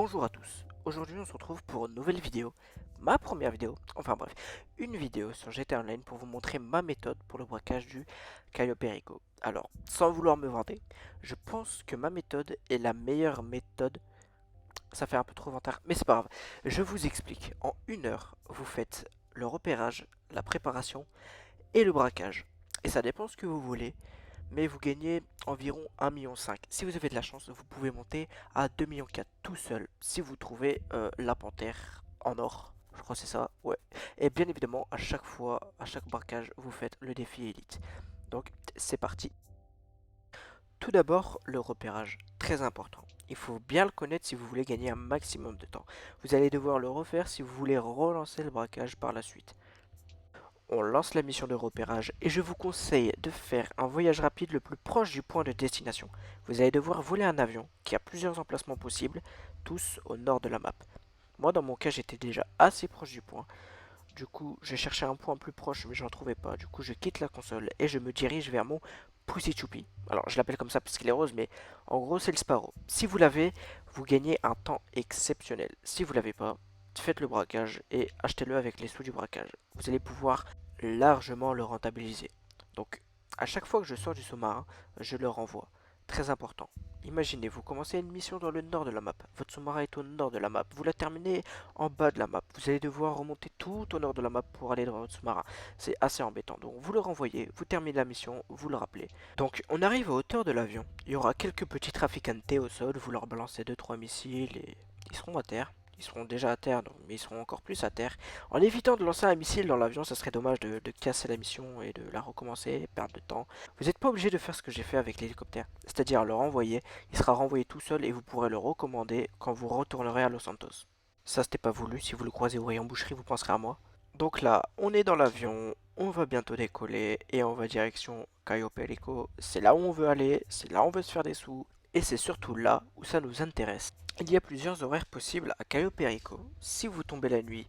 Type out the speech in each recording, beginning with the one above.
Bonjour à tous, aujourd'hui on se retrouve pour une nouvelle vidéo, ma première vidéo, enfin bref, une vidéo sur GTA Online pour vous montrer ma méthode pour le braquage du Caio Perico. Alors, sans vouloir me vanter, je pense que ma méthode est la meilleure méthode, ça fait un peu trop vantard, mais c'est pas grave. Je vous explique, en 1 heure, vous faites le repérage, la préparation et le braquage. Et ça dépend ce que vous voulez, mais vous gagnez environ 1,5 million. Si vous avez de la chance, vous pouvez monter à 2,4 millions tout seul si vous trouvez la panthère en or. Je crois que c'est ça, ouais. Et bien évidemment, à chaque fois, à chaque braquage, vous faites le défi élite. Donc, c'est parti. Tout d'abord, le repérage, très important. Il faut bien le connaître si vous voulez gagner un maximum de temps. Vous allez devoir le refaire si vous voulez relancer le braquage par la suite. On lance la mission de repérage et je vous conseille de faire un voyage rapide le plus proche du point de destination. Vous allez devoir voler un avion qui a plusieurs emplacements possibles, tous au nord de la map. Moi dans mon cas j'étais déjà assez proche du point. Du coup j'ai cherché un point plus proche mais je n'en trouvais pas. Du coup je quitte la console et je me dirige vers mon Pussy Choupi. Alors je l'appelle comme ça parce qu'il est rose mais en gros c'est le Sparrow. Si vous l'avez, vous gagnez un temps exceptionnel. Si vous l'avez pas, faites le braquage et achetez-le avec les sous du braquage. Vous allez pouvoir largement le rentabiliser. Donc, à chaque fois que je sors du sous-marin, je le renvoie. Très important. Imaginez, vous commencez une mission dans le nord de la map. Votre sous-marin est au nord de la map. Vous la terminez en bas de la map. Vous allez devoir remonter tout au nord de la map pour aller dans votre sous-marin. C'est assez embêtant. Donc, vous le renvoyez, vous terminez la mission, vous le rappelez. Donc, on arrive à hauteur de l'avion. Il y aura quelques petits traficantes au sol. Vous leur balancez 2-3 missiles et ils seront à terre. Ils seront déjà à terre, donc, mais ils seront encore plus à terre. En évitant de lancer un missile dans l'avion, ça serait dommage de casser la mission et de la recommencer, perdre de temps. Vous n'êtes pas obligé de faire ce que j'ai fait avec l'hélicoptère, c'est-à-dire le renvoyer. Il sera renvoyé tout seul et vous pourrez le recommander quand vous retournerez à Los Santos. Ça, c'était pas voulu. Si vous le croisez au rayon boucherie, vous penserez à moi. Donc là, on est dans l'avion, on va bientôt décoller et on va direction Cayo Perico. C'est là où on veut aller, c'est là où on veut se faire des sous et c'est surtout là où ça nous intéresse. Il y a plusieurs horaires possibles à Cayo Perico. Si vous tombez la nuit,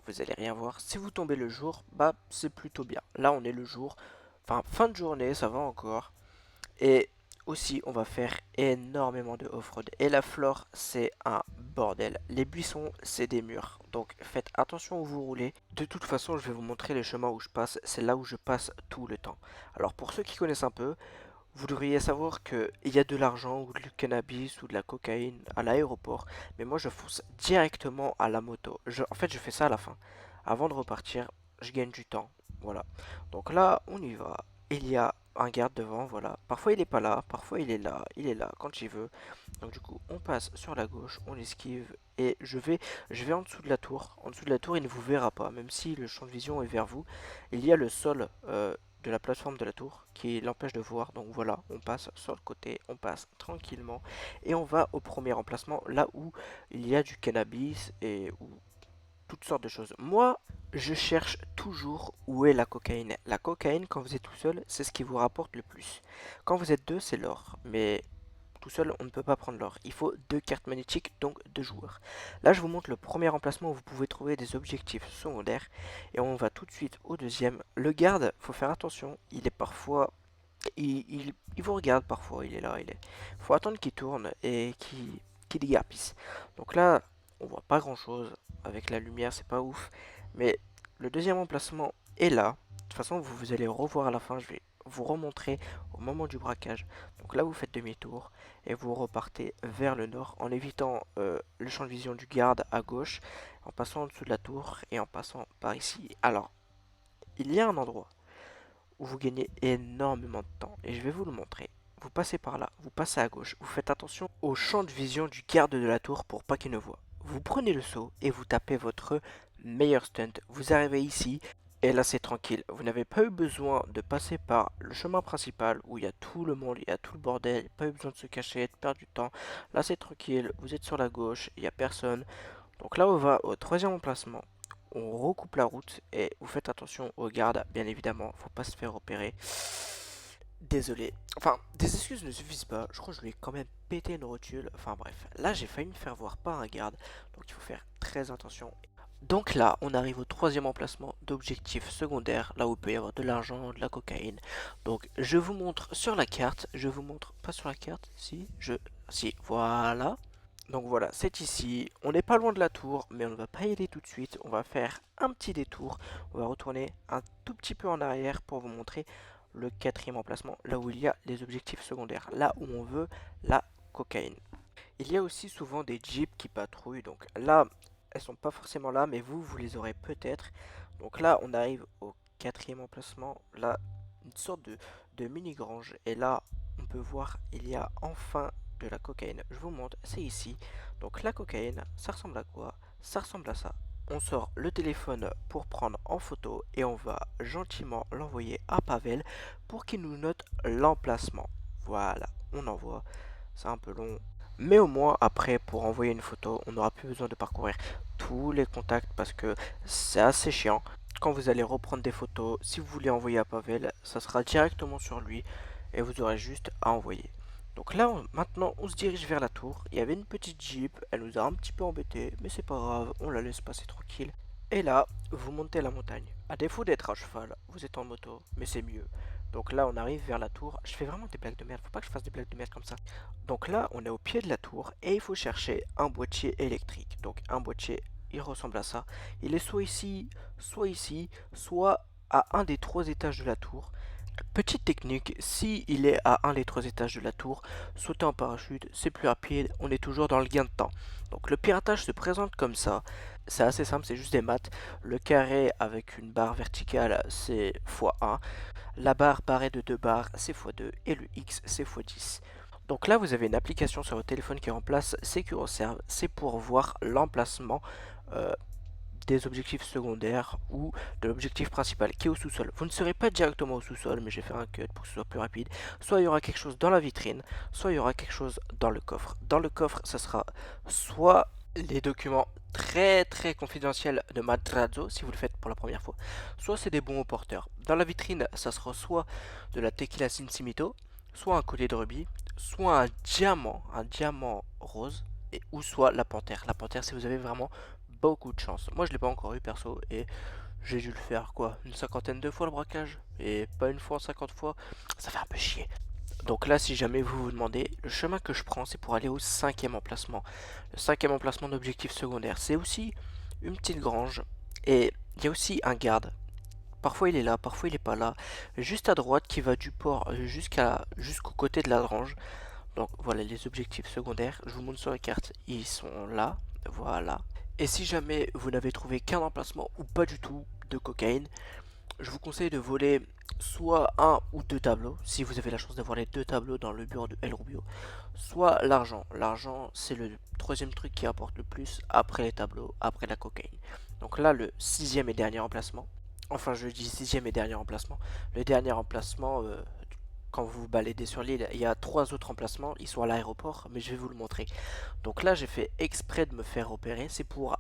vous allez rien voir. Si vous tombez le jour, bah c'est plutôt bien. Là on est le jour, enfin fin de journée, ça va encore. Et aussi on va faire énormément de off-road. Et la flore c'est un bordel. Les buissons c'est des murs. Donc faites attention où vous roulez. De toute façon je vais vous montrer les chemins où je passe. C'est là où je passe tout le temps. Alors pour ceux qui connaissent un peu, vous devriez savoir qu'il y a de l'argent ou du cannabis ou de la cocaïne à l'aéroport, mais moi je fonce directement à la moto. En fait, je fais ça à la fin. Avant de repartir, je gagne du temps. Voilà. Donc là, on y va. Il y a un garde devant, voilà. Parfois il est pas là, parfois il est là quand il veut. Donc du coup, on passe sur la gauche, on esquive et je vais en dessous de la tour. En dessous de la tour, il ne vous verra pas, même si le champ de vision est vers vous. Il y a le sol de la plateforme de la tour qui l'empêche de voir. Donc voilà, on passe sur le côté, on passe tranquillement et on va au premier emplacement là où il y a du cannabis et où toutes sortes de choses. Moi, je cherche toujours où est la cocaïne. La cocaïne, quand vous êtes tout seul, c'est ce qui vous rapporte le plus. Quand vous êtes deux, c'est l'or. Mais tout seul, on ne peut pas prendre l'or. Il faut deux cartes magnétiques, donc deux joueurs. Là, je vous montre le premier emplacement où vous pouvez trouver des objectifs secondaires. Et on va tout de suite au deuxième. Le garde, faut faire attention. Il est parfois... Il vous regarde parfois, il est là, il est... Faut attendre qu'il tourne et qu'il dégarpisse. Donc là, on voit pas grand chose. Avec la lumière, c'est pas ouf. Mais le deuxième emplacement est là. De toute façon, vous allez revoir à la fin. Je vais vous remontrer au moment du braquage. Donc là, vous faites demi-tour et vous repartez vers le nord en évitant le champ de vision du garde à gauche, en passant en dessous de la tour et en passant par ici. Alors, il y a un endroit où vous gagnez énormément de temps et je vais vous le montrer. Vous passez par là, vous passez à gauche, vous faites attention au champ de vision du garde de la tour pour pas qu'il ne voit. Vous prenez le saut et vous tapez votre meilleur stunt. Vous arrivez ici et là c'est tranquille. Vous n'avez pas eu besoin de passer par le chemin principal où il y a tout le monde, il y a tout le bordel, pas eu besoin de se cacher, de perdre du temps. Là c'est tranquille, vous êtes sur la gauche, il n'y a personne. Donc là on va au troisième emplacement. On recoupe la route et vous faites attention aux gardes, bien évidemment, faut pas se faire repérer. Désolé. Enfin, des excuses ne suffisent pas. Je crois que je lui ai quand même pété une rotule. Enfin bref, là j'ai failli me faire voir par un garde, donc il faut faire très attention. Donc là, on arrive au troisième emplacement d'objectif secondaire, là où il peut y avoir de l'argent, de la cocaïne. Donc je vous montre sur la carte, je vous montre pas sur la carte, si, voilà. Donc voilà, c'est ici. On n'est pas loin de la tour, mais on ne va pas y aller tout de suite. On va faire un petit détour. On va retourner un tout petit peu en arrière pour vous montrer le quatrième emplacement, là où il y a les objectifs secondaires, là où on veut la cocaïne. Il y a aussi souvent des jeeps qui patrouillent, donc là, elles sont pas forcément là, mais vous les aurez peut-être. Donc là, on arrive au quatrième emplacement, là, une sorte de mini-grange, et là, on peut voir, il y a enfin de la cocaïne. Je vous montre, c'est ici. Donc la cocaïne, ça ressemble à quoi? Ça ressemble à ça. On sort le téléphone pour prendre en photo et on va gentiment l'envoyer à Pavel pour qu'il nous note l'emplacement. Voilà, on envoie. C'est un peu long, mais au moins, après, pour envoyer une photo, on n'aura plus besoin de parcourir tous les contacts parce que c'est assez chiant. Quand vous allez reprendre des photos, si vous voulez envoyer à Pavel, ça sera directement sur lui et vous aurez juste à envoyer. Donc là, maintenant, on se dirige vers la tour. Il y avait une petite jeep, elle nous a un petit peu embêtés, mais c'est pas grave, on la laisse passer tranquille. Et là, vous montez la montagne. À défaut d'être à cheval, vous êtes en moto, mais c'est mieux. Donc là, on arrive vers la tour. Je fais vraiment des blagues de merde, faut pas que je fasse des blagues de merde comme ça. Donc là, on est au pied de la tour et il faut chercher un boîtier électrique. Donc un boîtier, il ressemble à ça. Il est soit ici, soit à un des trois étages de la tour. Petite technique, si il est à un des trois étages de la tour, sauter en parachute, c'est plus rapide, on est toujours dans le gain de temps. Donc le piratage se présente comme ça. C'est assez simple, c'est juste des maths. Le carré avec une barre verticale, c'est x1. La barre barrée de 2 barres, c'est x2 et le X, c'est x10. Donc là, vous avez une application sur votre téléphone qui remplace SecuroServe. C'est pour voir l'emplacement euh, des objectifs secondaires ou de l'objectif principal qui est au sous-sol. Vous ne serez pas directement au sous-sol, mais je vais faire un cut pour que ce soit plus rapide. Soit il y aura quelque chose dans la vitrine, soit il y aura quelque chose dans le coffre. Dans le coffre, ça sera soit les documents très confidentiels de Madrazo, si vous le faites pour la première fois, soit c'est des bons au porteur. Dans la vitrine, ça sera soit de la tequila Cincimito, soit un collier de rubis, soit un diamant rose, et, ou soit la panthère. La panthère, si vous avez vraiment beaucoup de chance. Moi, je l'ai pas encore eu perso et j'ai dû le faire quoi, une cinquantaine de fois le braquage et pas une fois 50 fois. Ça fait un peu chier. Donc là, si jamais vous vous demandez, le chemin que je prends, c'est pour aller au cinquième emplacement. Le cinquième emplacement d'objectif secondaire, c'est aussi une petite grange et il y a aussi un garde. Parfois il est là, parfois il est pas là. Juste à droite qui va du port jusqu'au côté de la grange. Donc voilà les objectifs secondaires. Je vous montre sur la carte, ils sont là. Voilà. Et si jamais vous n'avez trouvé qu'un emplacement ou pas du tout de cocaïne, je vous conseille de voler soit un ou deux tableaux, si vous avez la chance d'avoir les deux tableaux dans le bureau de El Rubio, soit l'argent. L'argent, c'est le troisième truc qui apporte le plus après les tableaux, après la cocaïne. Donc là, le sixième et dernier emplacement, enfin je dis sixième et dernier emplacement, le dernier emplacement, quand vous vous baladez sur l'île, il y a trois autres emplacements, ils sont à l'aéroport, mais je vais vous le montrer. Donc là, j'ai fait exprès de me faire repérer, c'est pour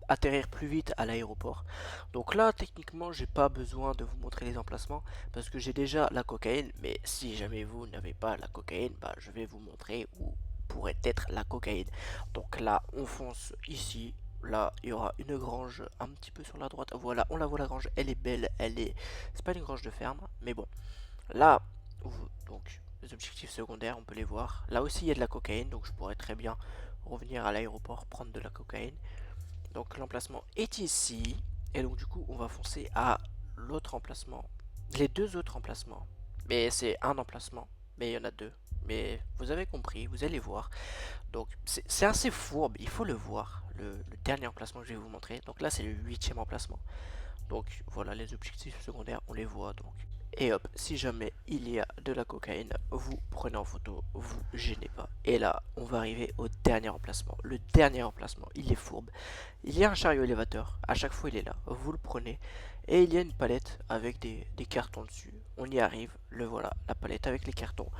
atterrir plus vite à l'aéroport. Donc là, techniquement, j'ai pas besoin de vous montrer les emplacements parce que j'ai déjà la cocaïne. Mais si jamais vous n'avez pas la cocaïne, bah, je vais vous montrer où pourrait être la cocaïne. Donc là, on fonce ici. Là, il y aura une grange un petit peu sur la droite. Voilà, on la voit la grange. Elle est belle. C'est pas une grange de ferme, mais bon. Là, donc les objectifs secondaires, on peut les voir. Là aussi, il y a de la cocaïne, donc je pourrais très bien revenir à l'aéroport prendre de la cocaïne. Donc l'emplacement est ici. Et donc du coup, on va foncer à l'autre emplacement. Les deux autres emplacements. Mais c'est un emplacement. Mais il y en a deux. Mais vous avez compris, vous allez voir. Donc c'est assez fourbe, il faut le voir. Le dernier emplacement que je vais vous montrer. Donc là, c'est le huitième emplacement. Donc voilà, les objectifs secondaires, on les voit donc. Et hop, si jamais il y a de la cocaïne, vous prenez en photo, vous gênez pas. Et là, on va arriver au dernier emplacement. Le dernier emplacement, il est fourbe. Il y a un chariot élévateur, à chaque fois il est là, vous le prenez. Et il y a une palette avec des cartons dessus. On y arrive, le voilà, la palette avec les cartons.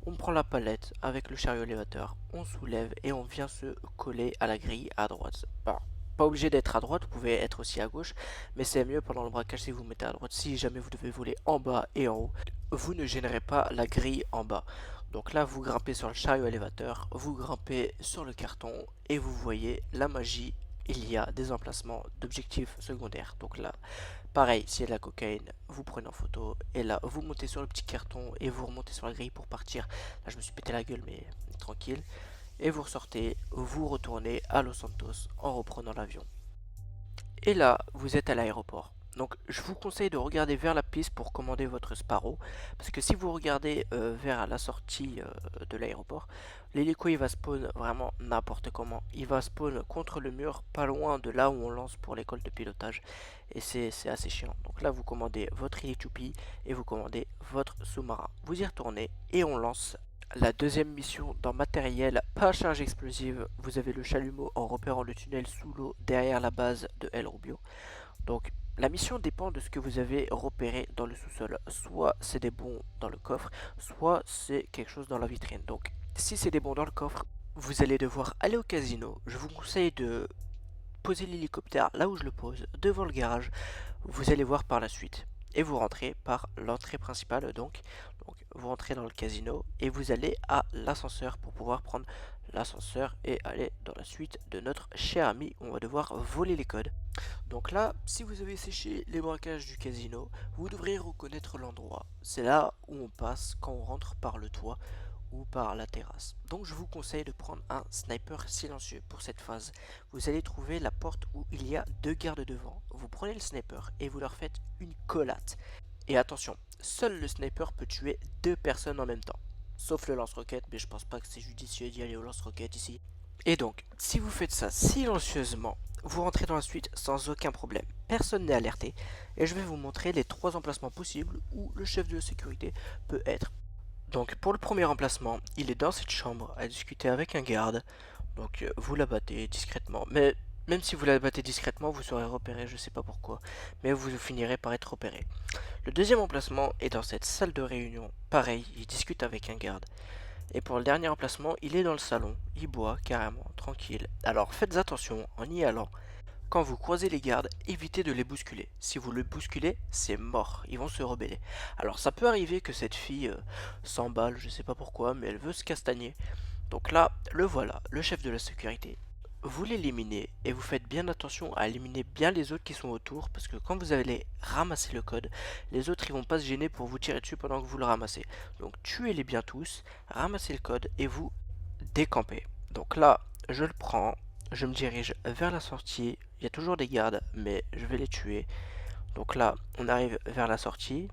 On prend la palette avec le chariot élévateur, on soulève et on vient se coller à la grille à droite. Bon, pas obligé d'être à droite, vous pouvez être aussi à gauche, mais c'est mieux pendant le braquage si vous mettez à droite. Si jamais vous devez voler en bas et en haut, vous ne gênerez pas la grille en bas. Donc là, vous grimpez sur le chariot élévateur, vous grimpez sur le carton et vous voyez la magie. Il y a des emplacements d'objectifs secondaires. Donc là, pareil, s'il y a de la cocaïne, vous prenez en photo et là, vous montez sur le petit carton et vous remontez sur la grille pour partir. Là, je me suis pété la gueule, mais tranquille. et vous ressortez, vous retournez à Los Santos en reprenant l'avion. Et là, vous êtes à l'aéroport. Donc je vous conseille de regarder vers la piste pour commander votre Sparrow, parce que si vous regardez vers la sortie de l'aéroport, l'hélico il va spawn vraiment n'importe comment. Il va spawn contre le mur, pas loin de là où on lance pour l'école de pilotage, et c'est assez chiant. Donc là vous commandez votre Heli-Chupi et vous commandez votre sous-marin. Vous y retournez et on lance la deuxième mission dans matériel, pas charge explosive. Vous avez le chalumeau en repérant le tunnel sous l'eau derrière la base de El Rubio. Donc la mission dépend de ce que vous avez repéré dans le sous-sol. Soit c'est des bons dans le coffre, soit c'est quelque chose dans la vitrine. Donc si c'est des bons dans le coffre, vous allez devoir aller au casino. Je vous conseille de poser l'hélicoptère là où je le pose, devant le garage. Vous allez voir par la suite. Et vous rentrez par l'entrée principale donc vous rentrez dans le casino et vous allez à l'ascenseur pour pouvoir prendre l'ascenseur et aller dans la suite de notre cher ami où on va devoir voler les codes. Donc là, si vous avez séché les braquages du casino, vous devrez reconnaître l'endroit. C'est là où on passe quand on rentre par le toit ou par la terrasse. Donc je vous conseille de prendre un sniper silencieux pour cette phase. Vous allez trouver la porte où il y a 2 gardes devant. Vous prenez le sniper et vous leur faites une collate. Et attention, seul le sniper peut tuer 2 personnes en même temps. Sauf le lance-roquette, mais je pense pas que c'est judicieux d'y aller au lance-roquette ici. Et donc, si vous faites ça silencieusement, vous rentrez dans la suite sans aucun problème. Personne n'est alerté. Et je vais vous montrer les 3 emplacements possibles où le chef de la sécurité peut être. Donc pour le premier emplacement, il est dans cette chambre à discuter avec un garde. Donc vous l'abattez discrètement. Mais même si vous l'abattez discrètement, vous serez repéré, je sais pas pourquoi. Mais vous finirez par être repéré. Le deuxième emplacement est dans cette salle de réunion. Pareil, il discute avec un garde. Et pour le dernier emplacement, il est dans le salon. Il boit carrément, tranquille. Alors faites attention en y allant. Quand vous croisez les gardes, évitez de les bousculer. Si vous les bousculez, c'est mort, ils vont se rebeller. Alors ça peut arriver que cette fille s'emballe, je sais pas pourquoi, mais elle veut se castagner. Donc là, le voilà, le chef de la sécurité. Vous l'éliminez et vous faites bien attention à éliminer bien les autres qui sont autour, parce que quand vous allez ramasser le code, les autres ils vont pas se gêner pour vous tirer dessus pendant que vous le ramassez. Donc tuez-les bien tous, ramassez le code et vous décampez. Donc là, je le prends, je me dirige vers la sortie. Il y a toujours des gardes, mais je vais les tuer. Donc là, on arrive vers la sortie.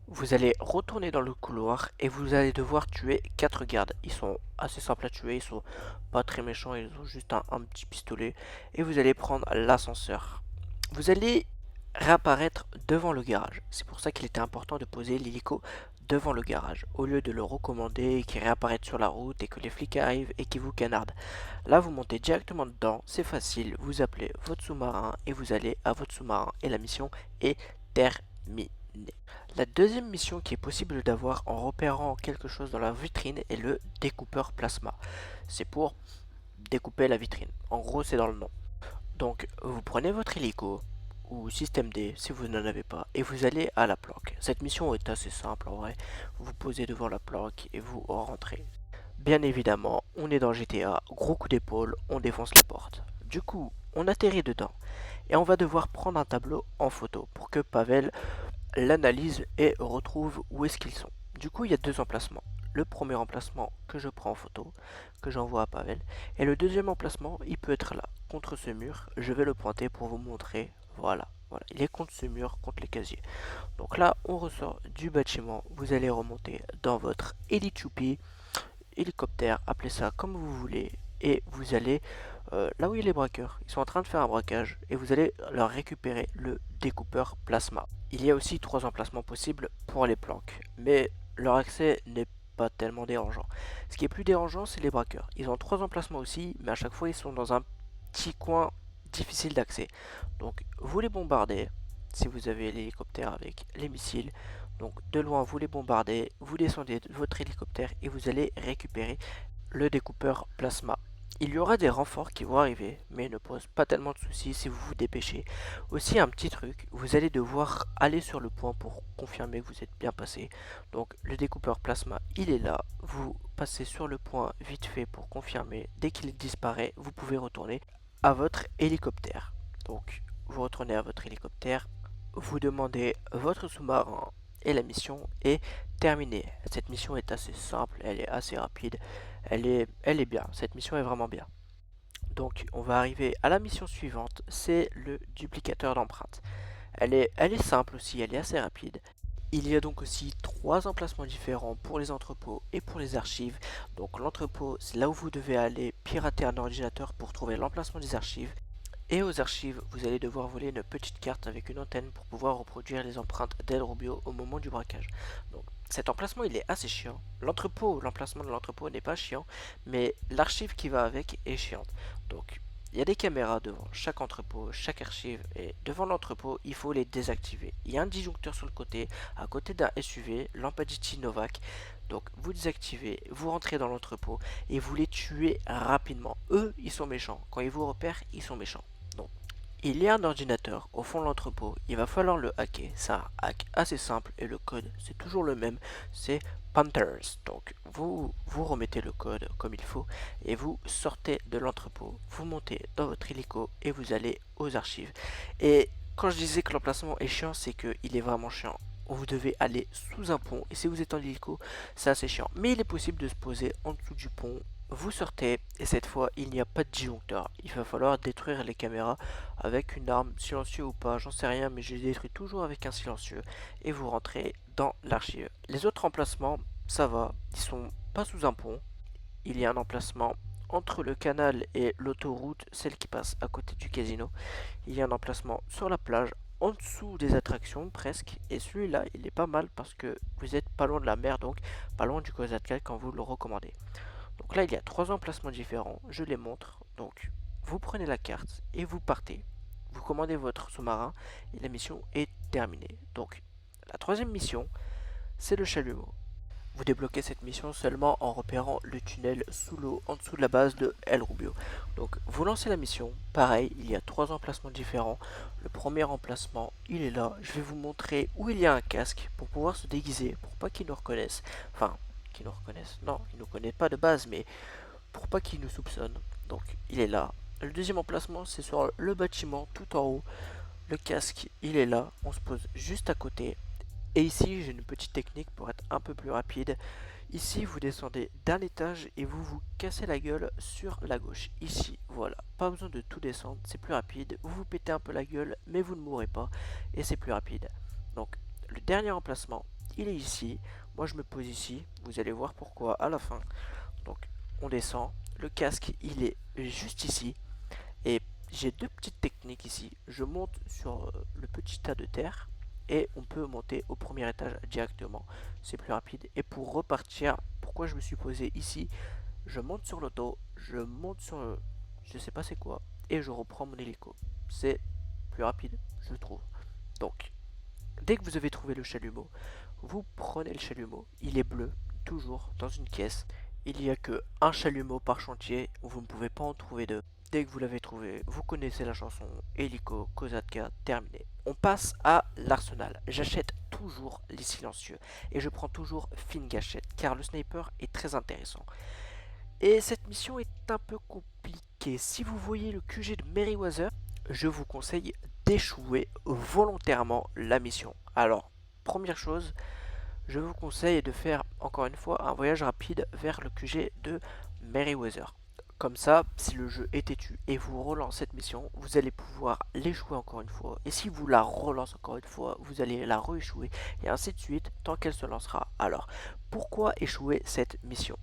Vous allez retourner dans le couloir et vous allez devoir tuer 4 gardes. Ils sont assez simples à tuer, ils sont pas très méchants, ils ont juste un petit pistolet. Et vous allez prendre l'ascenseur. Vous allez réapparaître devant le garage. C'est pour ça qu'il était important de poser l'hélico devant le garage, au lieu de le recommander et qu'il réapparaisse sur la route et que les flics arrivent et qu'ils vous canardent. Là, vous montez directement dedans, c'est facile, vous appelez votre sous-marin et vous allez à votre sous-marin et la mission est terminée. La deuxième mission qui est possible d'avoir en repérant quelque chose dans la vitrine est le découpeur plasma. C'est pour découper la vitrine. En gros, c'est dans le nom. Donc, vous prenez votre hélico ou système D si vous n'en avez pas et vous allez à la planque. Cette mission est assez simple en vrai. Vous posez devant la planque et vous rentrez. Bien évidemment, on est dans GTA, gros coup d'épaule, on défonce la porte. Du coup, on atterrit dedans et on va devoir prendre un tableau en photo pour que Pavel l'analyse et retrouve où est-ce qu'ils sont. Du coup, il y a 2 emplacements. Le premier emplacement que je prends en photo, que j'envoie à Pavel, et le deuxième emplacement, il peut être là, contre ce mur. Je vais le pointer pour vous montrer. Voilà, voilà, il est contre ce mur, contre les casiers. Donc là, on ressort du bâtiment. Vous allez remonter dans votre Heli-Chupi, hélicoptère, appelez ça comme vous voulez, et vous allez là où il y a les braqueurs. Ils sont en train de faire un braquage et vous allez leur récupérer le découpeur plasma. Il y a aussi 3 emplacements possibles pour les planques, mais leur accès n'est pas tellement dérangeant. Ce qui est plus dérangeant, c'est les braqueurs. Ils ont 3 emplacements aussi, mais à chaque fois ils sont dans un petit coin difficile d'accès. Donc vous les bombardez si vous avez l'hélicoptère avec les missiles. Donc de loin vous les bombardez, vous descendez de votre hélicoptère et vous allez récupérer le découpeur plasma. Il y aura des renforts qui vont arriver, mais ne pose pas tellement de soucis si vous vous dépêchez. Aussi un petit truc, vous allez devoir aller sur le point pour confirmer que vous êtes bien passé. Donc le découpeur plasma, il est là. Vous passez sur le point vite fait pour confirmer. Dès qu'il disparaît, vous pouvez retourner à votre hélicoptère. Donc vous retournez à votre hélicoptère, vous demandez votre sous-marin et la mission est terminée. Cette mission est assez simple, elle est assez rapide, elle est bien, cette mission est vraiment bien. Donc on va arriver à la mission suivante, c'est le duplicateur d'empreintes. Elle est simple aussi, elle est assez rapide. Il y a donc aussi trois emplacements différents pour les entrepôts et pour les archives. Donc l'entrepôt, c'est là où vous devez aller pirater un ordinateur pour trouver l'emplacement des archives. Et aux archives, vous allez devoir voler une petite carte avec une antenne pour pouvoir reproduire les empreintes d'El Rubio au moment du braquage. Donc cet emplacement il est assez chiant. L'emplacement de l'entrepôt n'est pas chiant, mais l'archive qui va avec est chiante. Donc il y a des caméras devant chaque entrepôt, chaque archive, et devant l'entrepôt, il faut les désactiver. Il y a un disjoncteur sur le à côté d'un SUV, Lampaditi Novak. Donc vous désactivez, vous rentrez dans l'entrepôt et vous les tuez rapidement. Eux, ils sont méchants. Quand ils vous repèrent, ils sont méchants. Donc, il y a un ordinateur au fond de l'entrepôt, il va falloir le hacker. C'est un hack assez simple et le code c'est toujours le même, c'est Panthers. Donc vous remettez le code comme il faut et vous sortez de l'entrepôt, vous montez dans votre hélico et vous allez aux archives. Et quand je disais que l'emplacement est chiant, c'est qu'il est vraiment chiant. Vous devez aller sous un pont et si vous êtes en hélico, c'est assez chiant. Mais il est possible de se poser en dessous du pont. Vous sortez et cette fois il n'y a pas de disjoncteur. Il va falloir détruire les caméras avec une arme, silencieux ou pas, j'en sais rien, mais je les détruis toujours avec un silencieux et vous rentrez dans l'archive. Les autres emplacements, ça va, ils sont pas sous un pont. Il y a un emplacement entre le canal et l'autoroute, celle qui passe à côté du casino. Il y a un emplacement sur la plage, en dessous des attractions presque, et celui-là il est pas mal parce que vous êtes pas loin de la mer, donc pas loin du Kozatka quand vous le recommandez. Donc là, il y a trois emplacements différents, je les montre. Donc, vous prenez la carte et vous partez. Vous commandez votre sous-marin et la mission est terminée. Donc, la troisième mission, c'est le chalumeau. Vous débloquez cette mission seulement en repérant le tunnel sous l'eau en dessous de la base de El Rubio. Donc, vous lancez la mission. Pareil, il y a trois emplacements différents. Le premier emplacement, il est là. Je vais vous montrer où il y a un casque pour pouvoir se déguiser, pour pas qu'ils nous reconnaissent. Enfin, qui nous reconnaissent. Non, ils nous connaissent pas de base, mais pour pas qu'ils nous soupçonnent. Donc il est là. Le deuxième emplacement, c'est sur le bâtiment tout en haut. Le casque, il est là. On se pose juste à côté. Et ici, j'ai une petite technique pour être un peu plus rapide. Ici, vous descendez d'un étage et vous vous cassez la gueule sur la gauche. Ici, voilà. Pas besoin de tout descendre, c'est plus rapide. Vous vous pétez un peu la gueule, mais vous ne mourrez pas. Et c'est plus rapide. Donc, le dernier emplacement, il est ici. Moi, je me pose ici. Vous allez voir pourquoi à la fin. Donc, on descend. Le casque, il est juste ici. Et j'ai deux petites techniques ici. Je monte sur le petit tas de terre et on peut monter au premier étage directement. C'est plus rapide. Et pour repartir, pourquoi je me suis posé ici, je monte sur l'auto, je monte sur je sais pas c'est quoi et je reprends mon hélico. C'est plus rapide, je trouve. Donc, dès que vous avez trouvé le chalumeau, vous prenez le chalumeau. Il est bleu, toujours dans une caisse. Il n'y a que un chalumeau par chantier, vous ne pouvez pas en trouver deux. Dès que vous l'avez trouvé, vous connaissez la chanson Hélico, Kozatka, terminé. On passe à l'arsenal. J'achète toujours les silencieux et je prends toujours fine gâchette car le sniper est très intéressant. Et cette mission est un peu compliquée. Si vous voyez le QG de Merryweather, je vous conseille d'échouer volontairement la mission. Alors, première chose, je vous conseille de faire encore une fois un voyage rapide vers le QG de Merryweather. Comme ça, si le jeu est têtu et vous relance cette mission, vous allez pouvoir l'échouer encore une fois. Et si vous la relancez encore une fois, vous allez la rééchouer et ainsi de suite tant qu'elle se lancera. Alors, pourquoi échouer cette mission?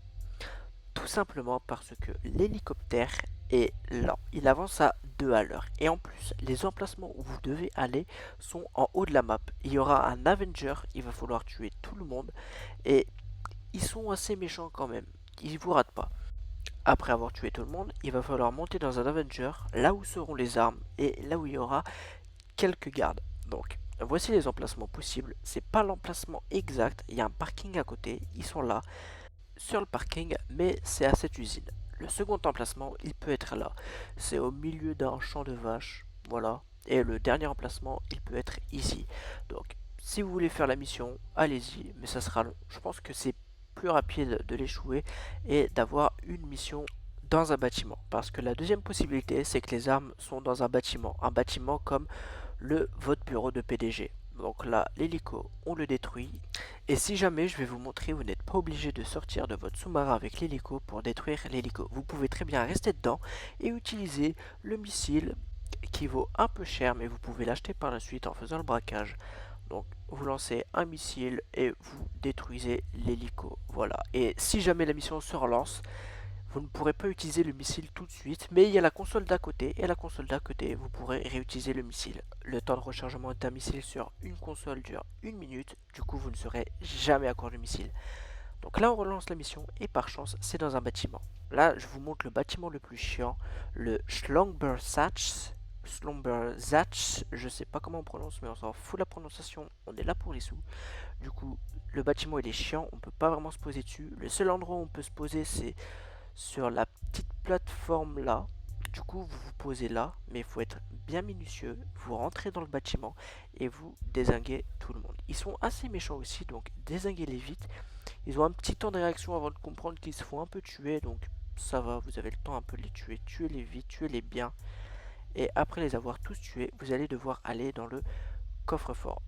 Tout simplement parce que l'hélicoptère est lent. Il avance à 2 à l'heure. Et en plus, les emplacements où vous devez aller sont en haut de la map. Il y aura un Avenger, il va falloir tuer tout le monde. Et ils sont assez méchants quand même. Ils vous ratent pas. Après avoir tué tout le monde, il va falloir monter dans un Avenger, là où seront les armes et là où il y aura quelques gardes. Donc, voici les emplacements possibles. C'est pas l'emplacement exact, il y a un parking à côté, ils sont là sur le parking, mais c'est à cette usine. Le second emplacement, il peut être là. C'est au milieu d'un champ de vaches, voilà. Et le dernier emplacement, il peut être ici. Donc, si vous voulez faire la mission, allez-y, mais ça sera long. Je pense que c'est plus rapide de l'échouer et d'avoir une mission dans un bâtiment. Parce que la deuxième possibilité, c'est que les armes sont dans un bâtiment comme votre bureau de PDG. Donc là, l'hélico, on le détruit. Et si jamais je vais vous montrer, vous n'êtes pas obligé de sortir de votre sous-marin avec l'hélico pour détruire l'hélico. Vous pouvez très bien rester dedans et utiliser le missile qui vaut un peu cher, mais vous pouvez l'acheter par la suite en faisant le braquage. Donc vous lancez un missile et vous détruisez l'hélico. Voilà. Et si jamais la mission se relance, vous ne pourrez pas utiliser le missile tout de suite, mais il y a la console d'à côté, et à la console d'à côté, vous pourrez réutiliser le missile. Le temps de rechargement d'un missile sur une console dure 1 minute, du coup vous ne serez jamais à court de missile. Donc là on relance la mission, et par chance c'est dans un bâtiment. Là je vous montre le bâtiment le plus chiant, le Schlumbersatz. Schlumbersatz, je sais pas comment on prononce, mais on s'en fout de la prononciation, on est là pour les sous. Du coup, le bâtiment il est chiant, on peut pas vraiment se poser dessus. Le seul endroit où on peut se poser c'est sur la petite plateforme là. Du coup, vous vous posez là, mais il faut être bien minutieux. Vous rentrez dans le bâtiment et vous dézinguez tout le monde. Ils sont assez méchants aussi, donc dézinguez-les vite. Ils ont un petit temps de réaction avant de comprendre qu'ils se font un peu tuer, donc ça va, vous avez le temps un peu de les tuer. Tuez-les vite, tuez-les bien. Et après les avoir tous tués, vous allez devoir aller dans le coffre-fort.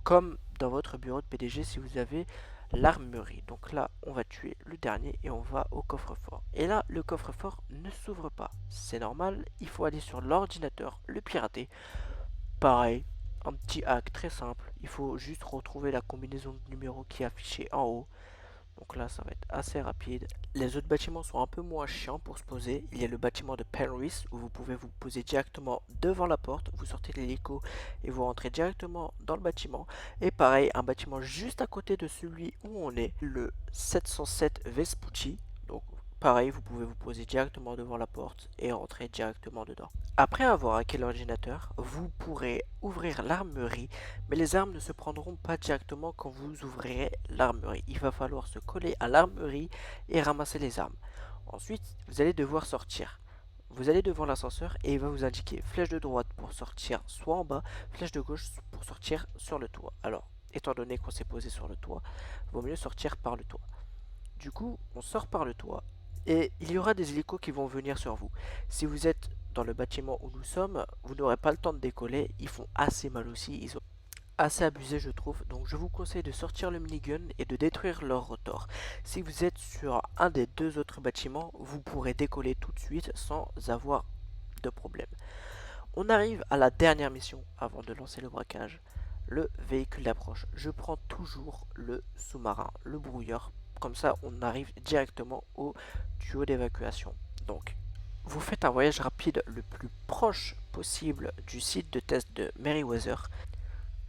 Comme dans votre bureau de PDG si vous avez l'armurerie. Donc là, on va tuer le dernier et on va au coffre-fort. Et là, le coffre-fort ne s'ouvre pas. C'est normal, il faut aller sur l'ordinateur, le pirater. Pareil, un petit hack très simple. Il faut juste retrouver la combinaison de numéros qui est affichée en haut. Donc là, ça va être assez rapide. Les autres bâtiments sont un peu moins chiants pour se poser. Il y a le bâtiment de Penrith où vous pouvez vous poser directement devant la porte. Vous sortez de l'hélico et vous rentrez directement dans le bâtiment. Et pareil, un bâtiment juste à côté de celui où on est, le 707 Vespucci. Donc pareil, vous pouvez vous poser directement devant la porte et rentrer directement dedans. Après avoir hacké l'ordinateur, vous pourrez ouvrir l'armurerie, mais les armes ne se prendront pas directement quand vous ouvrirez l'armurerie. Il va falloir se coller à l'armurerie et ramasser les armes. Ensuite, vous allez devoir sortir. Vous allez devant l'ascenseur et il va vous indiquer flèche de droite pour sortir soit en bas, flèche de gauche pour sortir sur le toit. Alors, étant donné qu'on s'est posé sur le toit, il vaut mieux sortir par le toit. Du coup, on sort par le toit et il y aura des hélicos qui vont venir sur vous. Si vous êtes dans le bâtiment où nous sommes, vous n'aurez pas le temps de décoller. Ils font assez mal aussi, ils ont assez abusé je trouve. Donc je vous conseille de sortir le minigun et de détruire leur rotor. Si vous êtes sur un des deux autres bâtiments, vous pourrez décoller tout de suite sans avoir de problème. On arrive à la dernière mission avant de lancer le braquage. Le véhicule d'approche. Je prends toujours le sous-marin, le brouilleur. Comme ça, on arrive directement au tuyau d'évacuation. Donc, vous faites un voyage rapide le plus proche possible du site de test de Merryweather.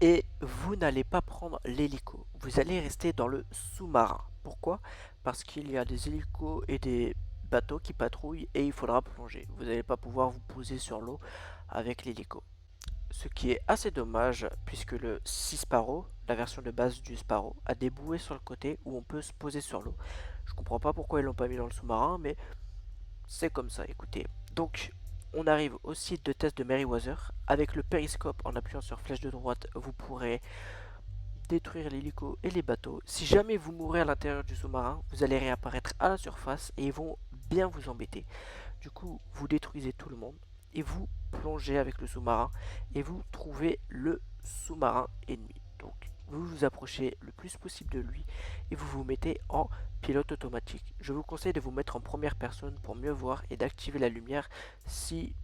Et vous n'allez pas prendre l'hélico. Vous allez rester dans le sous-marin. Pourquoi? Parce qu'il y a des hélicos et des bateaux qui patrouillent et il faudra plonger. Vous n'allez pas pouvoir vous poser sur l'eau avec l'hélico. Ce qui est assez dommage puisque le Sea Sparrow, la version de base du Sparrow, a des bouées sur le côté où on peut se poser sur l'eau. Je comprends pas pourquoi ils l'ont pas mis dans le sous-marin, mais c'est comme ça, écoutez. Donc, on arrive au site de test de Merryweather. Avec le périscope, en appuyant sur flèche de droite, vous pourrez détruire l'hélico et les bateaux. Si jamais vous mourrez à l'intérieur du sous-marin, vous allez réapparaître à la surface et ils vont bien vous embêter. Du coup, vous détruisez tout le monde et vous plongez avec le sous-marin et vous trouvez le sous-marin ennemi. Donc, vous vous approchez le plus possible de lui et vous vous mettez en pilote automatique. Je vous conseille de vous mettre en première personne pour mieux voir et d'activer la lumière si,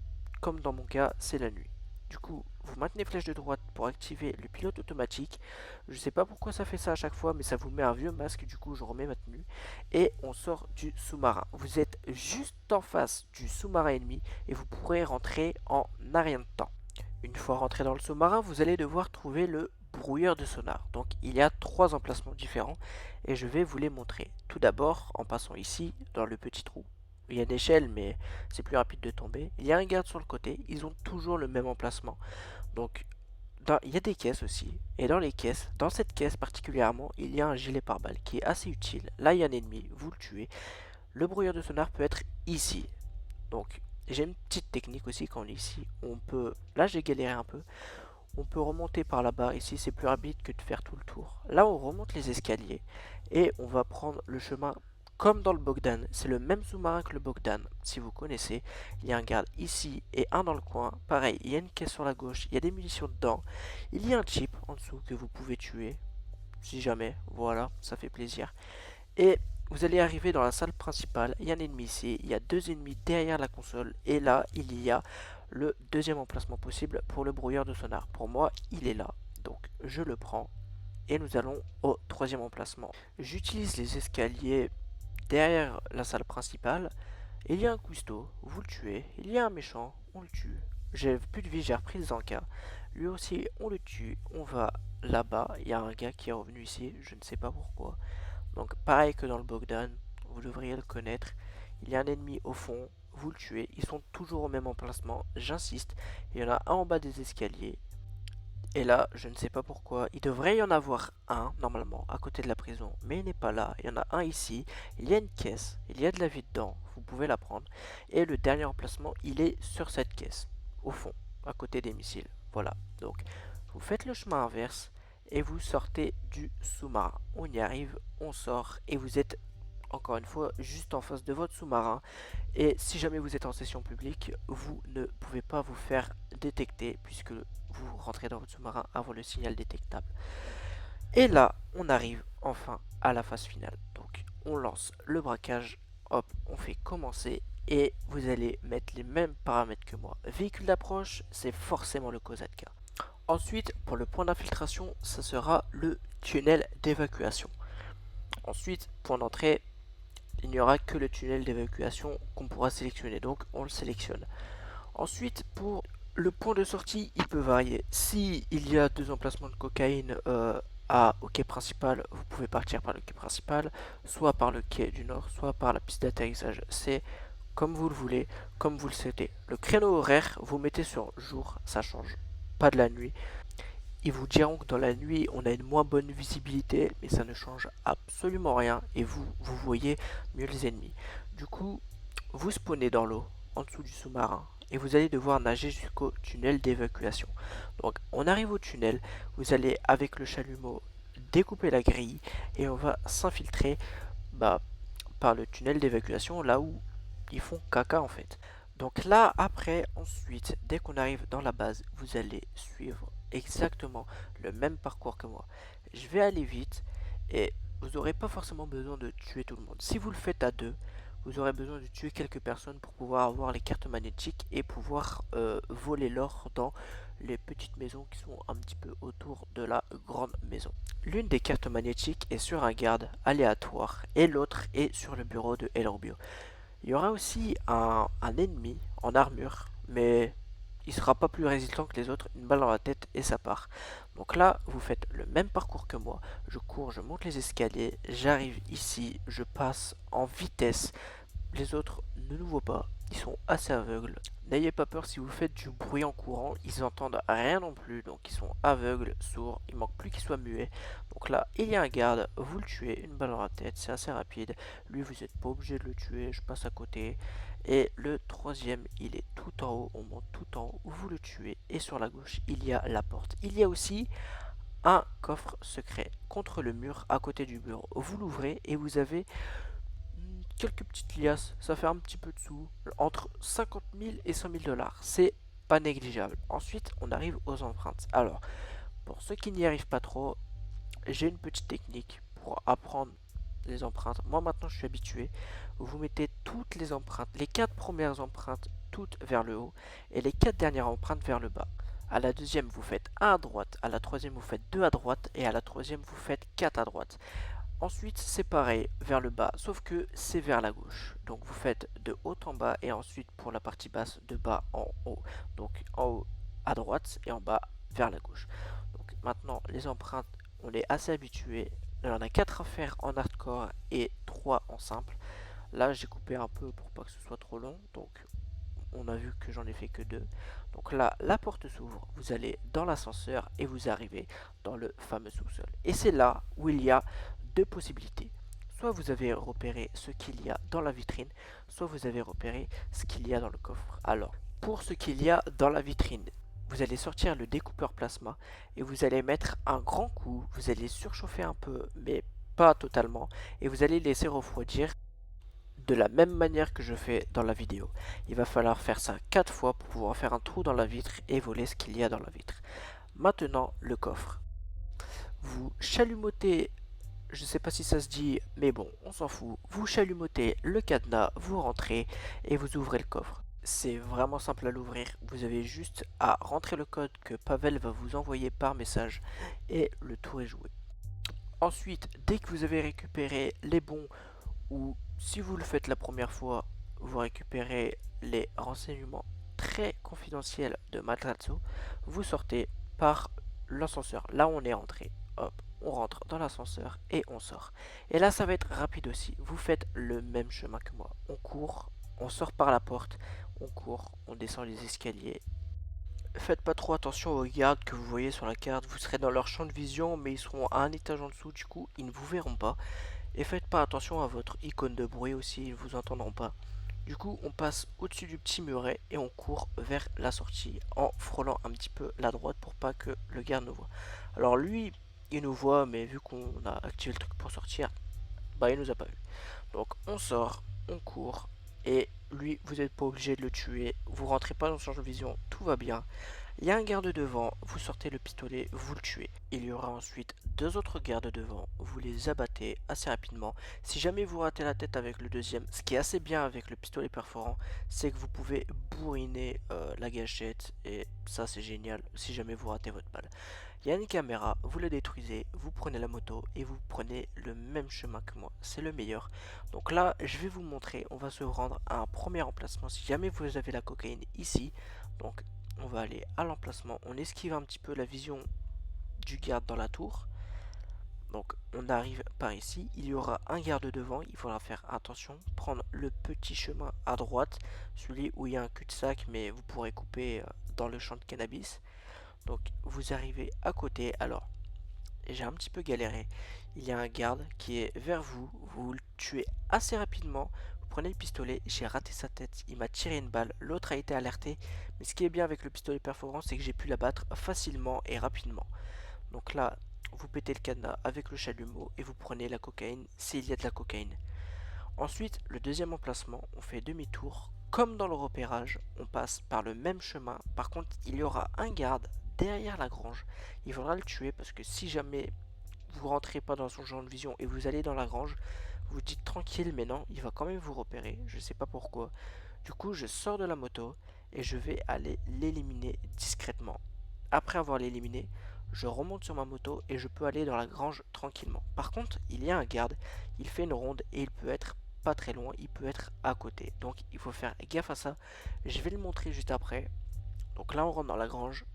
comme dans mon cas, c'est la nuit. Du coup, vous maintenez flèche de droite pour activer le pilote automatique. Je sais pas pourquoi ça fait ça à chaque fois, mais ça vous met un vieux masque, du coup je remets ma tenue. Et on sort du sous-marin. Vous êtes juste en face du sous-marin ennemi et vous pourrez rentrer en un rien de temps. Une fois rentré dans le sous-marin, vous allez devoir trouver le brouilleur de sonar. Donc il y a 3 emplacements différents et je vais vous les montrer. Tout d'abord, en passant ici, dans le petit trou. Il y a une échelle, mais c'est plus rapide de tomber. Il y a un garde sur le côté. Ils ont toujours le même emplacement. Donc, il y a des caisses aussi. Et dans les caisses, dans cette caisse particulièrement, il y a un gilet pare-balles qui est assez utile. Là, il y a un ennemi, vous le tuez. Le brouilleur de sonar peut être ici. Donc, j'ai une petite technique aussi quand on est ici. On peut, là j'ai galéré un peu. On peut remonter par là-bas. Ici, c'est plus rapide que de faire tout le tour. Là, on remonte les escaliers et on va prendre le chemin comme dans le Bogdan, c'est le même sous-marin que le Bogdan, si vous connaissez. Il y a un garde ici et un dans le coin. Pareil, il y a une caisse sur la gauche, il y a des munitions dedans. Il y a un chip en dessous que vous pouvez tuer, si jamais. Voilà, ça fait plaisir. Et vous allez arriver dans la salle principale, il y a un ennemi ici, il y a deux ennemis derrière la console, et là, il y a le deuxième emplacement possible pour le brouilleur de sonar. Pour moi, il est là, donc je le prends, et nous allons au troisième emplacement. J'utilise les escaliers derrière la salle principale, il y a un cuistot, vous le tuez, il y a un méchant, on le tue. J'ai plus de vie, j'ai repris le Zanka, lui aussi on le tue, on va là-bas, il y a un gars qui est revenu ici, je ne sais pas pourquoi. Donc pareil que dans le Bogdan, vous devriez le connaître. Il y a un ennemi au fond, vous le tuez. Ils sont toujours au même emplacement, j'insiste. Il y en a un en bas des escaliers. Et là, je ne sais pas pourquoi. Il devrait y en avoir un, normalement, à côté de la prison. Mais il n'est pas là. Il y en a un ici. Il y a une caisse. Il y a de la vie dedans. Vous pouvez la prendre. Et le dernier emplacement, il est sur cette caisse. Au fond, à côté des missiles. Voilà. Donc, vous faites le chemin inverse et vous sortez du sous-marin. On y arrive, on sort et vous êtes encore une fois juste en face de votre sous-marin. Et si jamais vous êtes en session publique, vous ne pouvez pas vous faire détecter puisque vous rentrez dans votre sous-marin avant le signal détectable. Et là, on arrive enfin à la phase finale. Donc, on lance le braquage, hop, on fait commencer et vous allez mettre les mêmes paramètres que moi. Véhicule d'approche, c'est forcément le Kozatka. Ensuite, pour le point d'infiltration, ça sera le tunnel d'évacuation. Ensuite, point d'entrée, il n'y aura que le tunnel d'évacuation qu'on pourra sélectionner, donc on le sélectionne. Ensuite, pour le point de sortie, il peut varier. Si il y a deux emplacements de cocaïne au quai principal, vous pouvez partir par le quai principal, soit par le quai du nord, soit par la piste d'atterrissage. C'est comme vous le voulez, comme vous le souhaitez. Le créneau horaire, vous mettez sur jour, ça change pas de la nuit. Ils vous diront que dans la nuit, on a une moins bonne visibilité, mais ça ne change absolument rien et vous voyez mieux les ennemis. Du coup, vous spawnez dans l'eau, en dessous du sous-marin, et vous allez devoir nager jusqu'au tunnel d'évacuation. Donc, on arrive au tunnel, vous allez avec le chalumeau découper la grille et on va s'infiltrer par le tunnel d'évacuation, là où ils font caca en fait. Donc là, après, ensuite, dès qu'on arrive dans la base, vous allez suivre exactement le même parcours que moi. Je vais aller vite et vous n'aurez pas forcément besoin de tuer tout le monde. Si vous le faites à deux, vous aurez besoin de tuer quelques personnes pour pouvoir avoir les cartes magnétiques et pouvoir voler l'or dans les petites maisons qui sont un petit peu autour de la grande maison. L'une des cartes magnétiques est sur un garde aléatoire et l'autre est sur le bureau de El Rubio. Il y aura aussi un ennemi en armure, mais il sera pas plus résistant que les autres, une balle dans la tête et ça part. Donc là, vous faites le même parcours que moi, je cours, je monte les escaliers, j'arrive ici, je passe en vitesse. Les autres ne nous voient pas, ils sont assez aveugles. N'ayez pas peur si vous faites du bruit en courant, ils entendent rien non plus, donc ils sont aveugles, sourds, il manque plus qu'ils soient muets. Donc là, il y a un garde, vous le tuez, une balle dans la tête, c'est assez rapide. Lui, vous n'êtes pas obligé de le tuer, je passe à côté. Et le troisième, il est tout en haut, on monte tout en haut, vous le tuez. Et sur la gauche, il y a la porte. Il y a aussi un coffre secret contre le mur à côté du bureau. Vous l'ouvrez et vous avez quelques petites liasses, ça fait un petit peu de sous, entre 50 000 et 100 000 dollars, c'est pas négligeable. Ensuite, on arrive aux empreintes. Alors, pour ceux qui n'y arrivent pas trop, j'ai une petite technique pour apprendre les empreintes. Moi maintenant, je suis habitué. Vous mettez toutes les empreintes, les 4 premières empreintes, toutes vers le haut, et les 4 dernières empreintes vers le bas. À la deuxième, vous faites 1 à droite, à la troisième, vous faites 2 à droite, et à la troisième, vous faites 4 à droite. Ensuite, c'est pareil vers le bas, sauf que c'est vers la gauche. Donc vous faites de haut en bas et ensuite pour la partie basse, de bas en haut. Donc en haut à droite et en bas vers la gauche. Donc maintenant, les empreintes, on est assez habitué. Il y en a 4 à faire en hardcore et 3 en simple. Là, j'ai coupé un peu pour pas que ce soit trop long. Donc on a vu que j'en ai fait que 2. Donc là, la porte s'ouvre, vous allez dans l'ascenseur et vous arrivez dans le fameux sous-sol. Et c'est là où il y a deux possibilités. Soit vous avez repéré ce qu'il y a dans la vitrine, soit vous avez repéré ce qu'il y a dans le coffre. Alors, pour ce qu'il y a dans la vitrine, vous allez sortir le découpeur plasma et vous allez mettre un grand coup, vous allez surchauffer un peu, mais pas totalement, et vous allez laisser refroidir de la même manière que je fais dans la vidéo. Il va falloir faire ça 4 fois pour pouvoir faire un trou dans la vitre et voler ce qu'il y a dans la vitre. Maintenant, le coffre. Vous chalumotez, je ne sais pas si ça se dit, mais bon, on s'en fout. Vous chalumotez le cadenas, vous rentrez et vous ouvrez le coffre. C'est vraiment simple à l'ouvrir. Vous avez juste à rentrer le code que Pavel va vous envoyer par message et le tour est joué. Ensuite, dès que vous avez récupéré les bons, ou si vous le faites la première fois, vous récupérez les renseignements très confidentiels de Matrazzo, vous sortez par l'ascenseur. Là on est rentré, hop, on rentre dans l'ascenseur et on sort. Et là ça va être rapide aussi. Vous faites le même chemin que moi. On court, on sort par la porte, on court, on descend les escaliers. Faites pas trop attention aux gardes que vous voyez sur la carte. Vous serez dans leur champ de vision, mais ils seront à un étage en dessous. Du coup, ils ne vous verront pas. Et faites pas attention à votre icône de bruit aussi, ils ne vous entendront pas. Du coup, on passe au-dessus du petit muret et on court vers la sortie en frôlant un petit peu la droite pour pas que le garde nous voit. Alors lui, il nous voit, mais vu qu'on a activé le truc pour sortir, bah il nous a pas vu. Donc on sort, on court, et lui, vous n'êtes pas obligé de le tuer. Vous rentrez pas dans son champ de vision, tout va bien. Il y a un garde devant, vous sortez le pistolet, vous le tuez. Il y aura ensuite deux autres gardes devant, vous les abattez assez rapidement. Si jamais vous ratez la tête avec le deuxième, ce qui est assez bien avec le pistolet perforant, c'est que vous pouvez bourriner la gâchette et ça c'est génial si jamais vous ratez votre balle. Il y a une caméra, vous la détruisez, vous prenez la moto et vous prenez le même chemin que moi. C'est le meilleur. Donc là, je vais vous montrer, on va se rendre à un premier emplacement si jamais vous avez la cocaïne ici. Donc on va aller à l'emplacement, on esquive un petit peu la vision du garde dans la tour. Donc on arrive par ici, il y aura un garde devant, il faudra faire attention, prendre le petit chemin à droite, celui où il y a un cul-de-sac mais vous pourrez couper dans le champ de cannabis. Donc vous arrivez à côté, alors j'ai un petit peu galéré, il y a un garde qui est vers vous, vous le tuez assez rapidement, vous prenez le pistolet, j'ai raté sa tête, il m'a tiré une balle, l'autre a été alerté, mais ce qui est bien avec le pistolet perforant c'est que j'ai pu l'abattre facilement et rapidement. Donc là, vous pétez le cadenas avec le chalumeau et vous prenez la cocaïne s'il y a de la cocaïne. Ensuite, le deuxième emplacement, on fait demi-tour. Comme dans le repérage, on passe par le même chemin. Par contre, il y aura un garde derrière la grange. Il faudra le tuer parce que si jamais vous rentrez pas dans son champ de vision et vous allez dans la grange, vous dites tranquille, mais non, il va quand même vous repérer. Je sais pas pourquoi. Du coup, je sors de la moto et je vais aller l'éliminer discrètement. Après avoir l'éliminé, je remonte sur ma moto et je peux aller dans la grange tranquillement. Par contre, il y a un garde, il fait une ronde et il peut être pas très loin, il peut être à côté. Donc il faut faire gaffe à ça. Je vais le montrer juste après. Donc là on rentre dans la grange.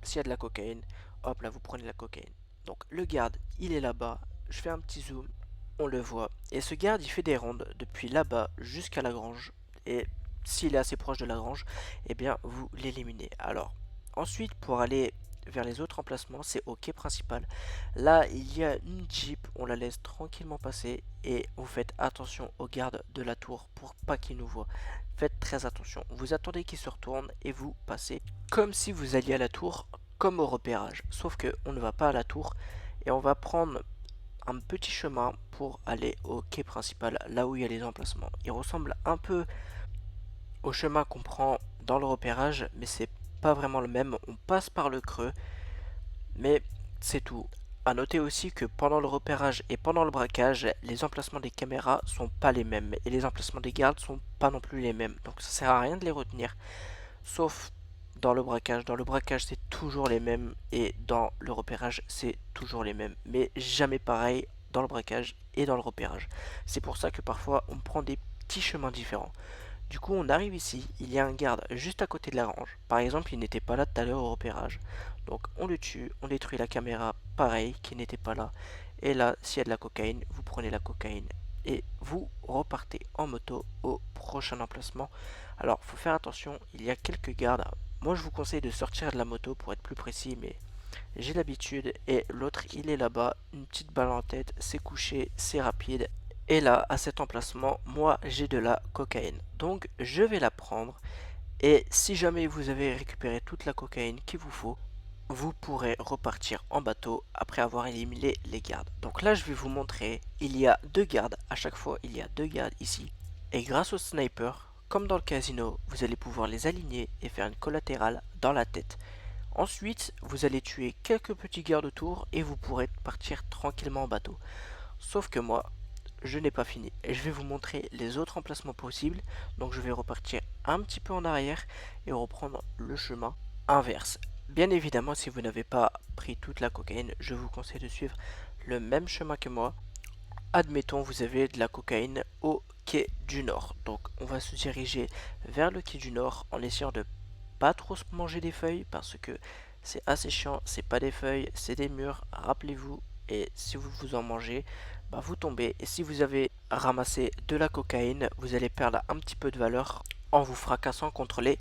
S'il y a de la cocaïne, hop là vous prenez la cocaïne. Donc le garde, il est là-bas. Je fais un petit zoom, on le voit. Et ce garde, il fait des rondes depuis là-bas jusqu'à la grange. Et s'il est assez proche de la grange, eh bien vous l'éliminez. Alors ensuite pour aller vers les autres emplacements, c'est au quai principal. Là, il y a une Jeep, on la laisse tranquillement passer et vous faites attention aux gardes de la tour pour pas qu'ils nous voient. Faites très attention. Vous attendez qu'ils se retournent et vous passez comme si vous alliez à la tour, comme au repérage. Sauf que on ne va pas à la tour et on va prendre un petit chemin pour aller au quai principal, là où il y a les emplacements. Il ressemble un peu au chemin qu'on prend dans le repérage, mais c'est pas vraiment le même. On passe par le creux, mais c'est tout. A noter aussi que pendant le repérage et pendant le braquage, les emplacements des caméras sont pas les mêmes et les emplacements des gardes sont pas non plus les mêmes. Donc ça sert à rien de les retenir, sauf dans le braquage. Dans le braquage, c'est toujours les mêmes et dans le repérage, c'est toujours les mêmes, mais jamais pareil dans le braquage et dans le repérage. C'est pour ça que parfois on prend des petits chemins différents. Du coup, on arrive ici, il y a un garde juste à côté de la grange. Par exemple, il n'était pas là tout à l'heure au repérage. Donc on le tue, on détruit la caméra, pareil, qui n'était pas là. Et là, s'il y a de la cocaïne, vous prenez la cocaïne et vous repartez en moto au prochain emplacement. Alors, faut faire attention, il y a quelques gardes. Moi, je vous conseille de sortir de la moto pour être plus précis, mais j'ai l'habitude. Et l'autre, il est là-bas, une petite balle en tête, c'est couché, c'est rapide. Et là, à cet emplacement, moi, j'ai de la cocaïne. Donc, je vais la prendre. Et si jamais vous avez récupéré toute la cocaïne qu'il vous faut, vous pourrez repartir en bateau après avoir éliminé les gardes. Donc là, je vais vous montrer. Il y a deux gardes. À chaque fois, il y a deux gardes ici. Et grâce au sniper, comme dans le casino, vous allez pouvoir les aligner et faire une collatérale dans la tête. Ensuite, vous allez tuer quelques petits gardes autour et vous pourrez partir tranquillement en bateau. Sauf que moi, je n'ai pas fini. Et je vais vous montrer les autres emplacements possibles. Donc je vais repartir un petit peu en arrière et reprendre le chemin inverse. Bien évidemment, si vous n'avez pas pris toute la cocaïne, je vous conseille de suivre le même chemin que moi. Admettons, vous avez de la cocaïne au quai du Nord. Donc on va se diriger vers le quai du Nord en essayant de pas trop se manger des feuilles parce que c'est assez chiant, c'est pas des feuilles, c'est des murs, rappelez-vous, et si vous vous en mangez, bah vous tombez, et si vous avez ramassé de la cocaïne, vous allez perdre un petit peu de valeur en vous fracassant contre les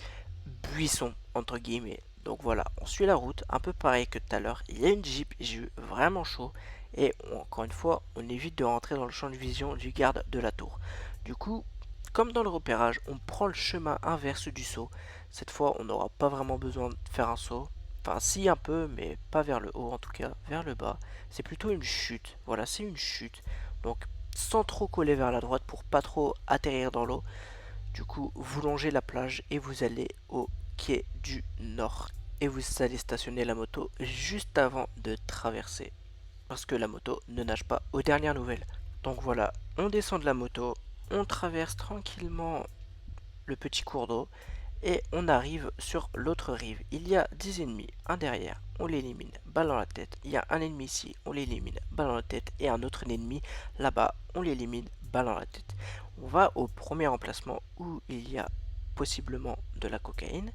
buissons, entre guillemets. Donc voilà, on suit la route, un peu pareil que tout à l'heure, il y a une Jeep, j'ai eu vraiment chaud, et encore une fois, on évite de rentrer dans le champ de vision du garde de la tour. Du coup, comme dans le repérage, on prend le chemin inverse du saut. Cette fois, on n'aura pas vraiment besoin de faire un saut. Enfin, si un peu, mais pas vers le haut en tout cas, vers le bas. C'est plutôt une chute. Voilà, c'est une chute. Donc, sans trop coller vers la droite pour pas trop atterrir dans l'eau. Du coup, vous longez la plage et vous allez au quai du Nord. Et vous allez stationner la moto juste avant de traverser. Parce que la moto ne nage pas aux dernières nouvelles. Donc voilà, on descend de la moto, on traverse tranquillement le petit cours d'eau et on arrive sur l'autre rive. Il y a 10 ennemis, un derrière, on l'élimine, balle dans la tête. Il y a un ennemi ici, on l'élimine, balle dans la tête. Et un autre ennemi là-bas, on l'élimine, balle dans la tête. On va au premier emplacement où il y a possiblement de la cocaïne.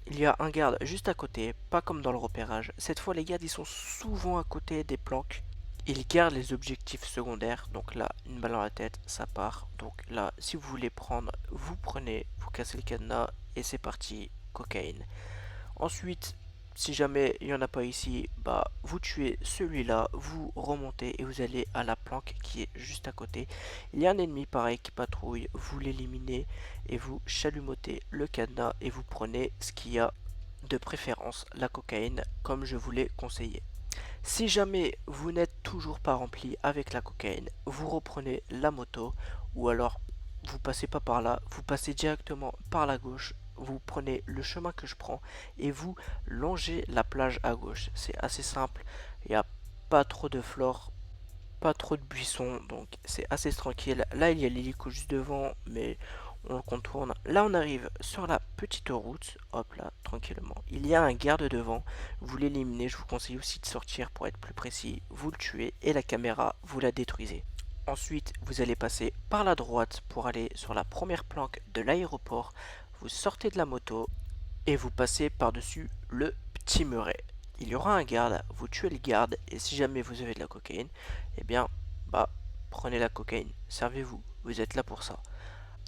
Il y a un garde juste à côté, pas comme dans le repérage. Cette fois, les gardes ils sont souvent à côté des planques. Ils gardent les objectifs secondaires. Donc là, une balle dans la tête, ça part. Donc là, si vous voulez prendre, vous prenez, vous cassez le cadenas et c'est parti, cocaïne. Ensuite, si jamais il n'y en a pas ici, bah vous tuez celui-là, vous remontez et vous allez à la planque qui est juste à côté. Il y a un ennemi pareil qui patrouille, vous l'éliminez et vous chalumotez le cadenas et vous prenez ce qu'il y a de préférence, la cocaïne, comme je vous l'ai conseillé. Si jamais vous n'êtes toujours pas rempli avec la cocaïne, vous reprenez la moto ou alors vous passez pas par là, vous passez directement par la gauche, vous prenez le chemin que je prends et vous longez la plage à gauche. C'est assez simple, il n'y a pas trop de flore, pas trop de buissons, donc c'est assez tranquille. Là il y a l'hélico juste devant, mais on le contourne. Là on arrive sur la petite route, hop là, tranquillement. Il y a un garde devant, vous l'éliminez, je vous conseille aussi de sortir pour être plus précis. Vous le tuez et la caméra, vous la détruisez. Ensuite, vous allez passer par la droite pour aller sur la première planque de l'aéroport. Vous sortez de la moto et vous passez par-dessus le petit muret. Il y aura un garde, vous tuez le garde et si jamais vous avez de la cocaïne, eh bien, bah, prenez la cocaïne, servez-vous, vous êtes là pour ça.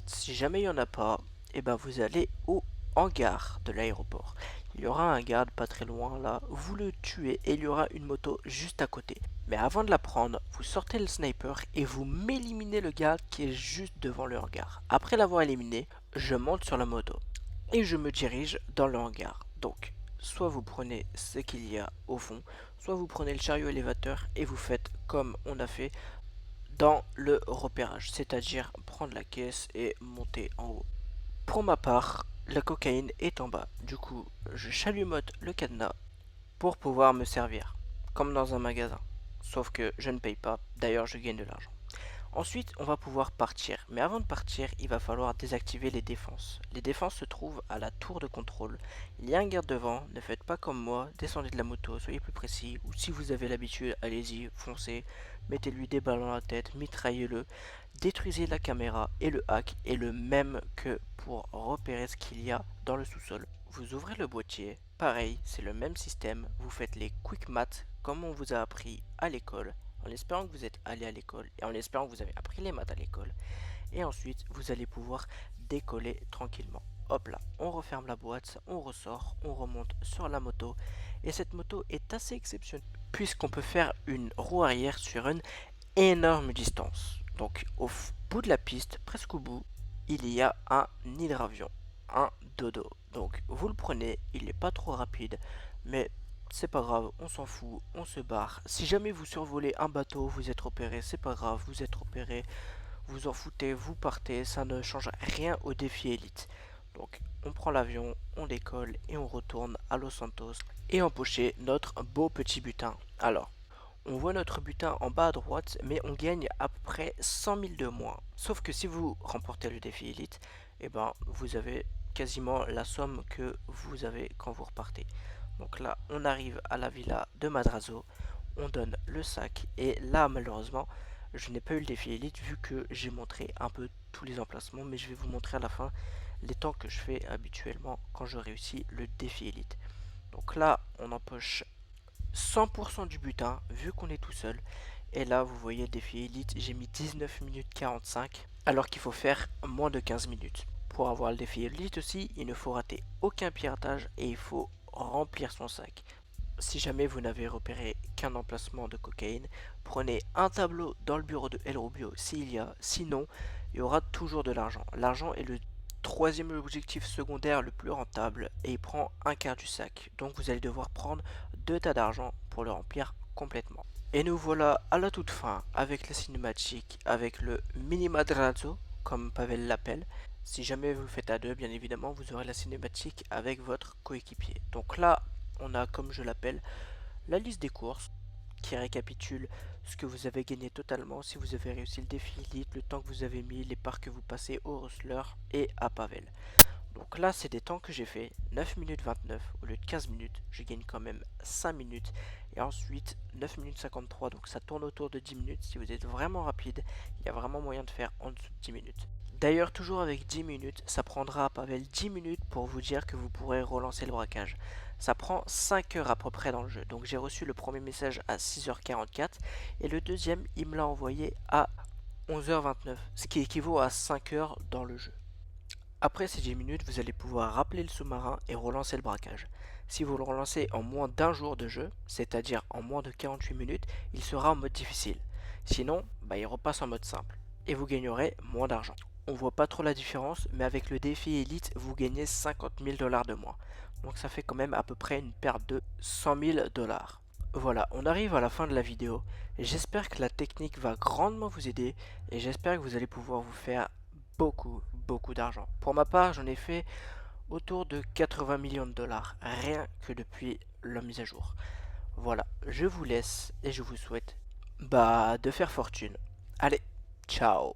Si jamais il n'y en a pas, eh ben vous allez au hangar de l'aéroport. Il y aura un garde pas très loin là, vous le tuez et il y aura une moto juste à côté. Mais avant de la prendre, vous sortez le sniper et vous m'éliminez le garde qui est juste devant le hangar. Après l'avoir éliminé, je monte sur la moto et je me dirige dans le hangar. Donc, soit vous prenez ce qu'il y a au fond, soit vous prenez le chariot élévateur et vous faites comme on a fait dans le repérage, c'est-à-dire prendre la caisse et monter en haut. Pour ma part, la cocaïne est en bas, du coup je chalumote le cadenas pour pouvoir me servir, comme dans un magasin. Sauf que je ne paye pas, d'ailleurs je gagne de l'argent. Ensuite, on va pouvoir partir. Mais avant de partir, il va falloir désactiver les défenses. Les défenses se trouvent à la tour de contrôle. Il y a un garde devant, ne faites pas comme moi, descendez de la moto, soyez plus précis. Ou si vous avez l'habitude, allez-y, foncez, mettez-lui des balles dans la tête, mitraillez-le, détruisez la caméra et le hack est le même que pour repérer ce qu'il y a dans le sous-sol. Vous ouvrez le boîtier, pareil, c'est le même système, vous faites les quick maths comme on vous a appris à l'école en espérant que vous êtes allé à l'école et en espérant que vous avez appris les maths à l'école. Et ensuite, vous allez pouvoir décoller tranquillement. Hop là, on referme la boîte, on ressort, on remonte sur la moto. Et cette moto est assez exceptionnelle puisqu'on peut faire une roue arrière sur une énorme distance. Donc au bout de la piste, presque au bout, il y a un hydravion, un dodo. Donc vous le prenez, il n'est pas trop rapide, mais c'est pas grave, on s'en fout, on se barre. Si jamais vous survolez un bateau, vous êtes repéré, c'est pas grave, vous êtes repéré, vous en foutez, vous partez, ça ne change rien au défi élite. Donc on prend l'avion, on décolle et on retourne à Los Santos et empocher notre beau petit butin. Alors, on voit notre butin en bas à droite, mais on gagne à peu près 100 000 de moins. Sauf que si vous remportez le défi élite, eh ben, vous avez quasiment la somme que vous avez quand vous repartez. Donc là, on arrive à la villa de Madrazo, on donne le sac, et là, malheureusement, je n'ai pas eu le défi élite vu que j'ai montré un peu tous les emplacements, mais je vais vous montrer à la fin les temps que je fais habituellement quand je réussis le défi élite. Donc là, on empoche 100% du butin, vu qu'on est tout seul. Et là, vous voyez, le défi élite, j'ai mis 19 minutes 45, alors qu'il faut faire moins de 15 minutes. Pour avoir le défi élite aussi, il ne faut rater aucun piratage et il faut remplir son sac. Si jamais vous n'avez repéré qu'un emplacement de cocaïne, prenez un tableau dans le bureau de El Rubio s'il y a, sinon il y aura toujours de l'argent. L'argent est le troisième objectif secondaire le plus rentable et il prend un quart du sac. Donc vous allez devoir prendre 2 tas d'argent pour le remplir complètement. Et nous voilà à la toute fin avec la cinématique, avec le mini madrazo, comme Pavel l'appelle. Si jamais vous le faites à deux, bien évidemment, vous aurez la cinématique avec votre coéquipier. Donc là, on a, comme je l'appelle, la liste des courses qui récapitule ce que vous avez gagné totalement si vous avez réussi le défi élite, le temps que vous avez mis, les parts que vous passez au Rustler et à Pavel. Donc là, c'est des temps que j'ai fait, 9 minutes 29 au lieu de 15 minutes, je gagne quand même 5 minutes. Et ensuite, 9 minutes 53, donc ça tourne autour de 10 minutes. Si vous êtes vraiment rapide, il y a vraiment moyen de faire en dessous de 10 minutes. D'ailleurs, toujours avec 10 minutes, ça prendra à Pavel 10 minutes pour vous dire que vous pourrez relancer le braquage. Ça prend 5 heures à peu près dans le jeu. Donc j'ai reçu le premier message à 6h44 et le deuxième, il me l'a envoyé à 11h29, ce qui équivaut à 5 heures dans le jeu. Après ces 10 minutes, vous allez pouvoir rappeler le sous-marin et relancer le braquage. Si vous le relancez en moins d'un jour de jeu, c'est-à-dire en moins de 48 minutes, il sera en mode difficile. Sinon, il repasse en mode simple et vous gagnerez moins d'argent. On voit pas trop la différence, mais avec le défi élite, vous gagnez 50 000 dollars de moins. Donc ça fait quand même à peu près une perte de 100 000 dollars. Voilà, on arrive à la fin de la vidéo. J'espère que la technique va grandement vous aider et j'espère que vous allez pouvoir vous faire beaucoup d'argent. Pour ma part, j'en ai fait autour de 80 millions de dollars, rien que depuis la mise à jour. Voilà, je vous laisse et je vous souhaite de faire fortune. Allez, ciao.